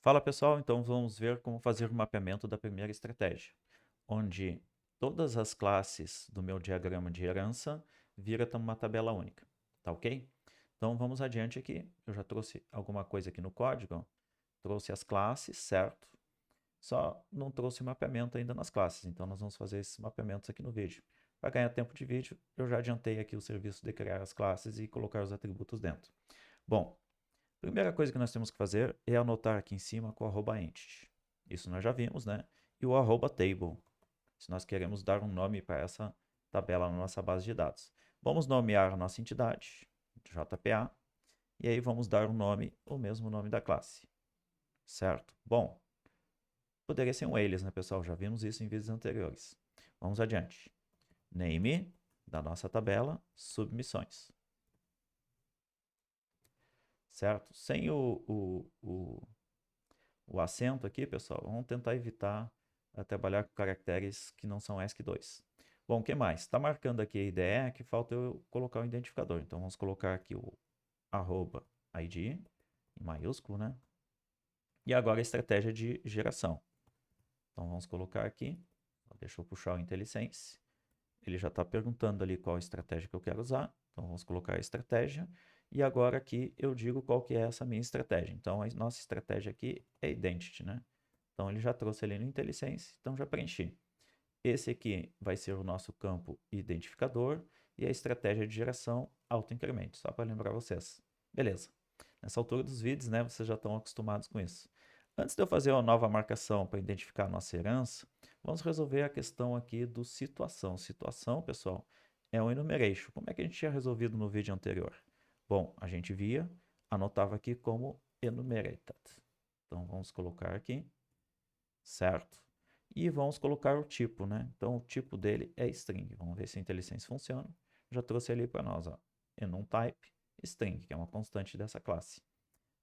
Fala pessoal, então vamos ver como fazer o mapeamento da primeira estratégia, onde todas as classes do meu diagrama de herança viram uma tabela única, tá ok? Então vamos adiante aqui, eu já trouxe alguma coisa aqui no código, ó. Trouxe as classes, certo? Só não trouxe mapeamento ainda nas classes, então nós vamos fazer esses mapeamentos aqui no vídeo. Para ganhar tempo de vídeo, eu já adiantei aqui o serviço de criar as classes e colocar os atributos dentro. Bom, primeira coisa que nós temos que fazer é anotar aqui em cima com o @entity. Isso nós já vimos, né? E o @table, se nós queremos dar um nome para essa tabela na nossa base de dados. Vamos nomear a nossa entidade, JPA, e aí vamos dar um nome, o mesmo nome da classe, certo? Bom, poderia ser um alias, né, pessoal? Já vimos isso em vídeos anteriores. Vamos adiante. Name da nossa tabela, submissões, certo? Sem o acento aqui, pessoal, vamos tentar evitar trabalhar com caracteres que não são ESC2. Bom, o que mais? Está marcando aqui a IDE, que falta eu colocar o identificador. Então, vamos colocar aqui o @id, em maiúsculo, né? E agora a estratégia de geração. Então, vamos colocar aqui, deixa eu puxar o IntelliSense. Ele já está perguntando ali qual estratégia que eu quero usar. Então, vamos colocar a estratégia. E agora aqui eu digo qual que é essa minha estratégia. Então, a nossa estratégia aqui é Identity, né? Então, ele já trouxe ali no IntelliSense, então já preenchi. Esse aqui vai ser o nosso campo identificador e a estratégia de geração autoincremento, só para lembrar vocês. Beleza. Nessa altura dos vídeos, né, vocês já estão acostumados com isso. Antes de eu fazer uma nova marcação para identificar a nossa herança, vamos resolver a questão aqui do situação. Situação, pessoal, é um enumeration. Como é que a gente tinha resolvido no vídeo anterior? Bom, a gente via, anotava aqui como enumerated. Então, vamos colocar aqui, certo? E vamos colocar o tipo, né? Então, o tipo dele é string. Vamos ver se a IntelliSense funciona. Já trouxe ali para nós, ó, enumType string, que é uma constante dessa classe.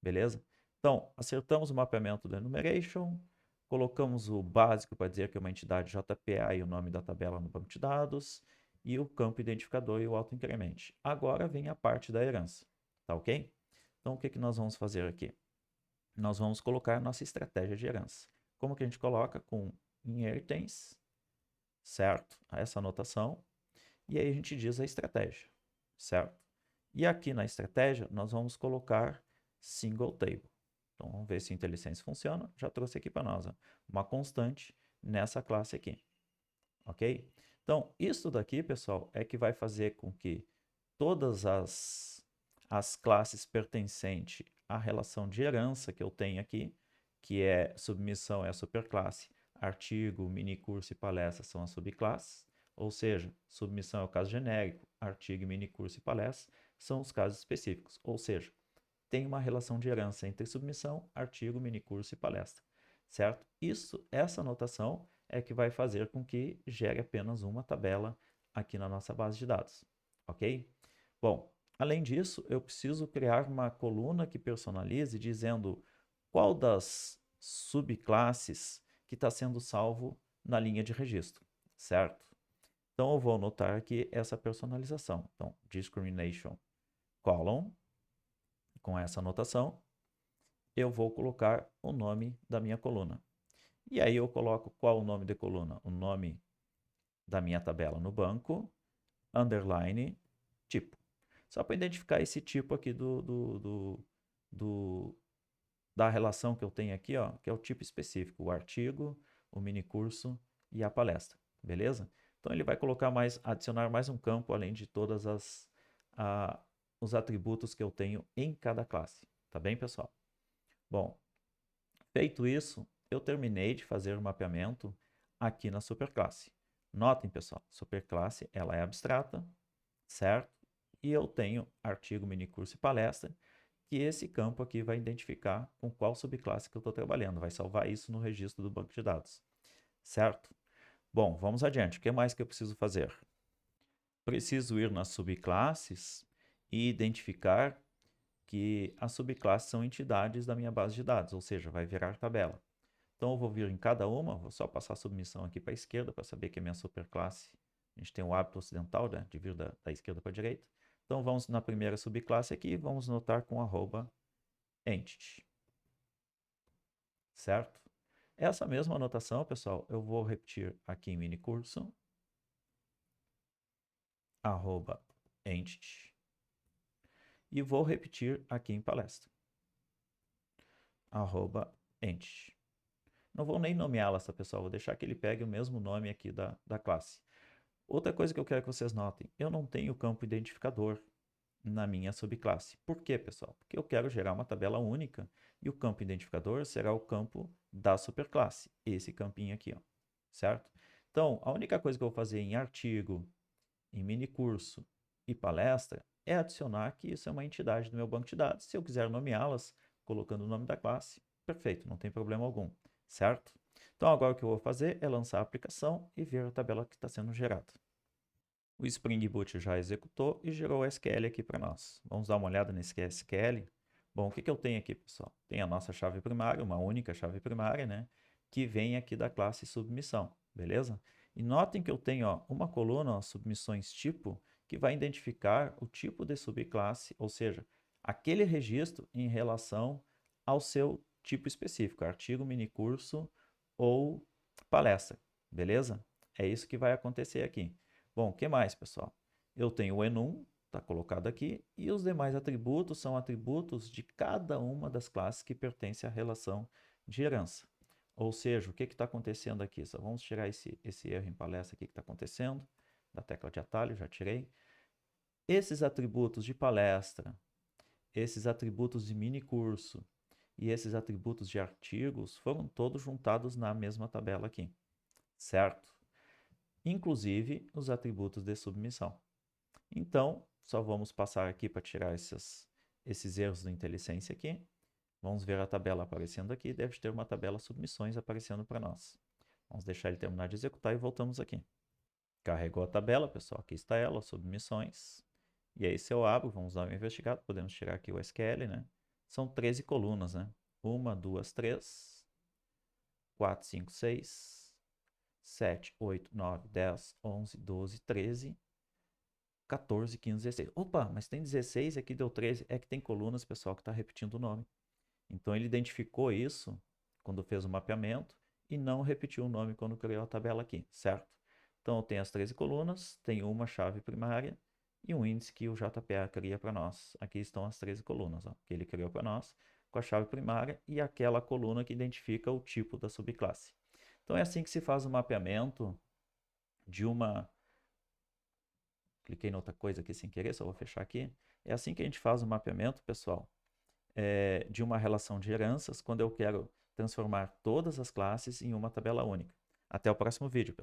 Beleza? Então, acertamos o mapeamento do enumeration, colocamos o básico para dizer que é uma entidade JPA e o nome da tabela no banco de dados, e o campo identificador e o autoincremente. Agora vem a parte da herança, tá ok? Então, o que, que nós vamos fazer aqui? Nós vamos colocar nossa estratégia de herança. Como que a gente coloca? Com inheritance, certo? Essa anotação. E aí a gente diz a estratégia, certo? E aqui na estratégia, nós vamos colocar single table. Então, vamos ver se o IntelliSense funciona. Já trouxe aqui para nós, ó, uma constante nessa classe aqui, ok? Então, isso daqui, pessoal, é que vai fazer com que todas as classes pertencentes à relação de herança que eu tenho aqui, que é submissão é a superclasse, artigo, minicurso e palestra são as subclasses, ou seja, submissão é o caso genérico, artigo, minicurso e palestra são os casos específicos, ou seja, tem uma relação de herança entre submissão, artigo, minicurso e palestra, certo? Essa anotação é que vai fazer com que gere apenas uma tabela aqui na nossa base de dados, ok? Bom, além disso, eu preciso criar uma coluna que personalize dizendo qual das subclasses que está sendo salvo na linha de registro, certo? Então, eu vou anotar aqui essa personalização. Então, discrimination column, com essa anotação, eu vou colocar o nome da minha coluna. E aí eu coloco qual o nome da coluna? O nome da minha tabela no banco, underline, tipo. Só para identificar esse tipo aqui do, da relação que eu tenho aqui, ó, que é o tipo específico, o artigo, o minicurso e a palestra, beleza? Então ele vai colocar adicionar mais um campo além de todas os atributos que eu tenho em cada classe, tá bem, pessoal? Bom, feito isso, eu terminei de fazer o mapeamento aqui na superclasse. Notem, pessoal, superclasse ela é abstrata, certo? E eu tenho artigo, minicurso e palestra, que esse campo aqui vai identificar com qual subclasse que eu estou trabalhando, vai salvar isso no registro do banco de dados, certo? Bom, vamos adiante. O que mais que eu preciso fazer? Preciso ir nas subclasses e identificar que as subclasses são entidades da minha base de dados, ou seja, vai virar tabela. Então eu vou vir em cada uma, vou só passar a submissão aqui para a esquerda para saber que é minha superclasse. A gente tem o hábito ocidental, né, de vir da esquerda para a direita. Então vamos na primeira subclasse aqui e vamos notar com @entity. certo? Essa mesma anotação, pessoal, eu vou repetir aqui em minicurso, arroba entity, e vou repetir aqui em palestra, arroba entity. Não vou nem nomeá-las, tá, pessoal? Vou deixar que ele pegue o mesmo nome aqui da classe. Outra coisa que eu quero que vocês notem, eu não tenho campo identificador na minha subclasse. Por quê, pessoal? Porque eu quero gerar uma tabela única e o campo identificador será o campo da superclasse, esse campinho aqui, ó, certo? Então, a única coisa que eu vou fazer em artigo, em minicurso e palestra é adicionar que isso é uma entidade do meu banco de dados. Se eu quiser nomeá-las, colocando o nome da classe, perfeito, não tem problema algum, certo? Então, agora o que eu vou fazer é lançar a aplicação e ver a tabela que está sendo gerada. O Spring Boot já executou e gerou o SQL aqui para nós. Vamos dar uma olhada nesse SQL. Bom, o que eu tenho aqui, pessoal? Tem a nossa chave primária, uma única chave primária, né? Que vem aqui da classe submissão, beleza? E notem que eu tenho ó, uma coluna, ó, submissões tipo, que vai identificar o tipo de subclasse, ou seja, aquele registro em relação ao seu tipo específico, artigo, minicurso ou palestra, beleza? É isso que vai acontecer aqui. Bom, o que mais, pessoal? Eu tenho o enum, está colocado aqui, e os demais atributos são atributos de cada uma das classes que pertence à relação de herança. Ou seja, o que está acontecendo aqui? Só vamos tirar esse erro em palestra aqui que está acontecendo, da tecla de atalho, já tirei. Esses atributos de palestra, esses atributos de mini curso e esses atributos de artigos foram todos juntados na mesma tabela aqui, certo? Inclusive os atributos de submissão. Então, só vamos passar aqui para tirar esses erros do IntelliSense aqui. Vamos ver a tabela aparecendo aqui. Deve ter uma tabela submissões aparecendo para nós. Vamos deixar ele terminar de executar e voltamos aqui. Carregou a tabela, pessoal. Aqui está ela, submissões. E aí, se eu abro, vamos dar uma investigada. Podemos tirar aqui o SQL, né? São 13 colunas, né? 1, 2, 3, 4, 5, 6, 7, 8, 9, 10, 11, 12, 13, 14, 15, 16. Opa, mas tem 16 e aqui deu 13. É que tem colunas, pessoal, que está repetindo o nome. Então ele identificou isso quando fez o mapeamento e não repetiu o nome quando criou a tabela aqui, certo? Então eu tenho as 13 colunas, tenho uma chave primária e um índice que o JPA cria para nós. Aqui estão as 13 colunas, ó, que ele criou para nós, com a chave primária e aquela coluna que identifica o tipo da subclasse. Então é assim que se faz o mapeamento de uma... Cliquei em outra coisa aqui sem querer, só vou fechar aqui. É assim que a gente faz o mapeamento, pessoal, de uma relação de heranças quando eu quero transformar todas as classes em uma tabela única. Até o próximo vídeo, pessoal.